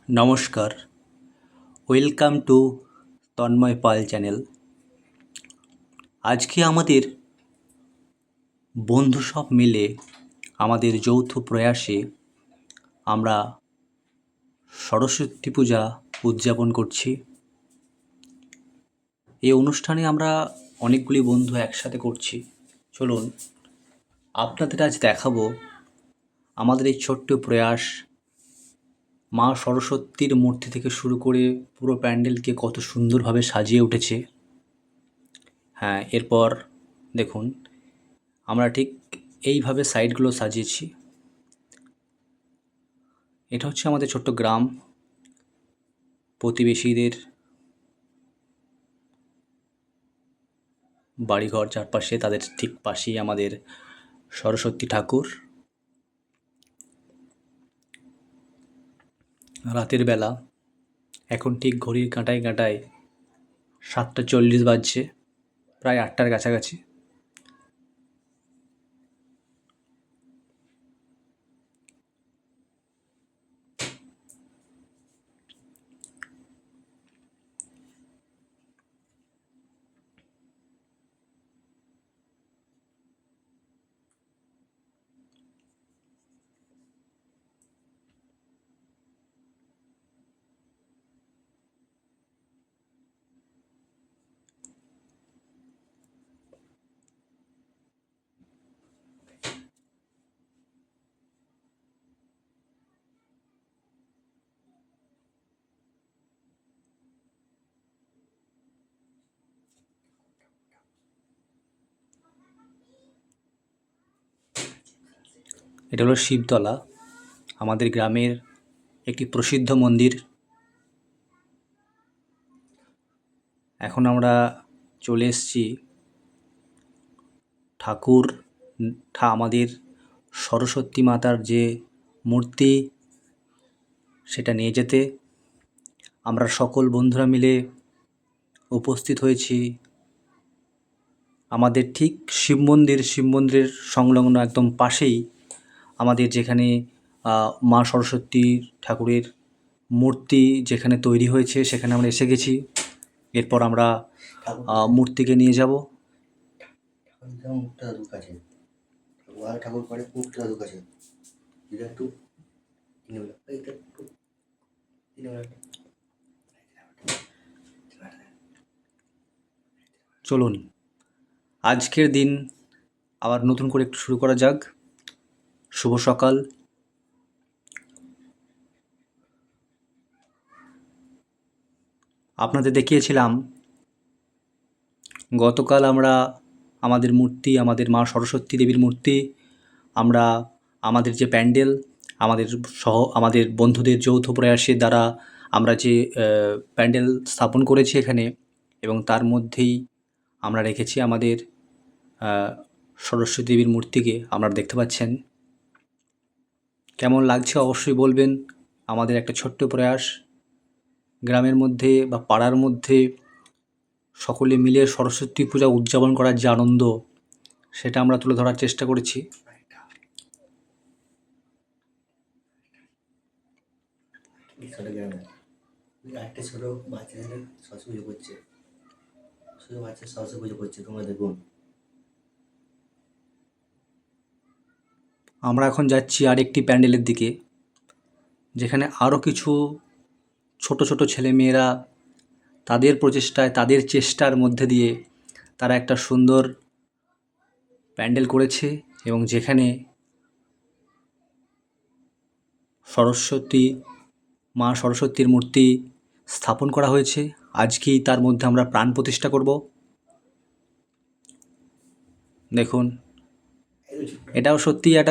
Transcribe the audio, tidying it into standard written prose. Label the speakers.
Speaker 1: নমস্কার, welcome to Tanmoy Pal channel. আজকে আমাদের বন্ধু সব মিলে আমাদের যৌথ প্রয়াসে আমরা সরস্বতী পূজা উদযাপন করছি। এই অনুষ্ঠানে আমরা অনেকগুলি বন্ধু একসাথে করছি। চলুন আপনাদের আজ দেখাবো আমাদের এই ছোট্ট প্রয়াস মা সরস্বতীর মূর্তি থেকে শুরু করে পুরো প্যান্ডেলকে কত সুন্দরভাবে সাজিয়ে উঠেছে। হ্যাঁ, এরপর দেখুন আমরা ঠিক এইভাবে সাইডগুলো সাজিয়েছি। এটা হচ্ছে আমাদের ছোট্ট গ্রাম। প্রতিবেশীদের বাড়িঘর চারপাশে, তাদের ঠিক পাশেই আমাদের সরস্বতী ঠাকুর। রাতের বেলা এখন ঠিক ঘড়ির কাঁটায় কাঁটায় 7:40 বাজছে, প্রায় 8টার কাছাকাছি। এটা হলো শিবতলা, আমাদের গ্রামের একটি প্রসিদ্ধ মন্দির। এখন আমরা চলে এসেছি ঠাকুর আমাদের সরস্বতী মাতার যে মূর্তি সেটা নিয়ে যেতে। আমরা সকল বন্ধুরা মিলে উপস্থিত হয়েছি আমাদের ঠিক শিব মন্দিরের সংলগ্ন একদম পাশেই আমাদের যেখানে মা সরস্বতী ঠাকুরের মূর্তি যেখানে তৈরি হয়েছে সেখানে আমরা এসে গেছি। এরপর আমরা মূর্তিকে নিয়ে যাব। চলুন আজকের দিন আবার নতুন করে একটু শুরু করা যাক। শুভ সকাল। আপনাদের দেখিয়েছিলাম গতকাল আমরা আমাদের মূর্তি, আমাদের মা সরস্বতী দেবীর মূর্তি আমরা আমাদের যে প্যান্ডেল, আমাদের বন্ধুদের যৌথ প্রয়াসের দ্বারা আমরা যে প্যান্ডেল স্থাপন করেছি এখানে, এবং তার মধ্যেই আমরা রেখেছি আমাদের সরস্বতী দেবীর মূর্তিকে। আপনারা দেখতে পাচ্ছেন। কেমন লাগছে অবশ্যই বলবেন। আমাদের একটা ছোট্ট প্রয়াস গ্রামের মধ্যে বা পাড়ার মধ্যে সকলে মিলে সরস্বতী পূজা উদযাপন করার যে আনন্দ, সেটা আমরা তুলে ধরার চেষ্টা করেছি। আমরা এখন যাচ্ছি আরেকটি প্যান্ডেলের দিকে, যেখানে আরও কিছু ছোট ছোট ছেলেমেয়েরা তাদের প্রচেষ্টায়, তাদের চেষ্টার মধ্যে দিয়ে তারা একটা সুন্দর প্যান্ডেল করেছে, এবং যেখানে মা সরস্বতীর মূর্তি স্থাপন করা হয়েছে। আজকেই তার মধ্যে আমরা প্রাণ প্রতিষ্ঠা করব। দেখুন, এটাও সত্যিই একটা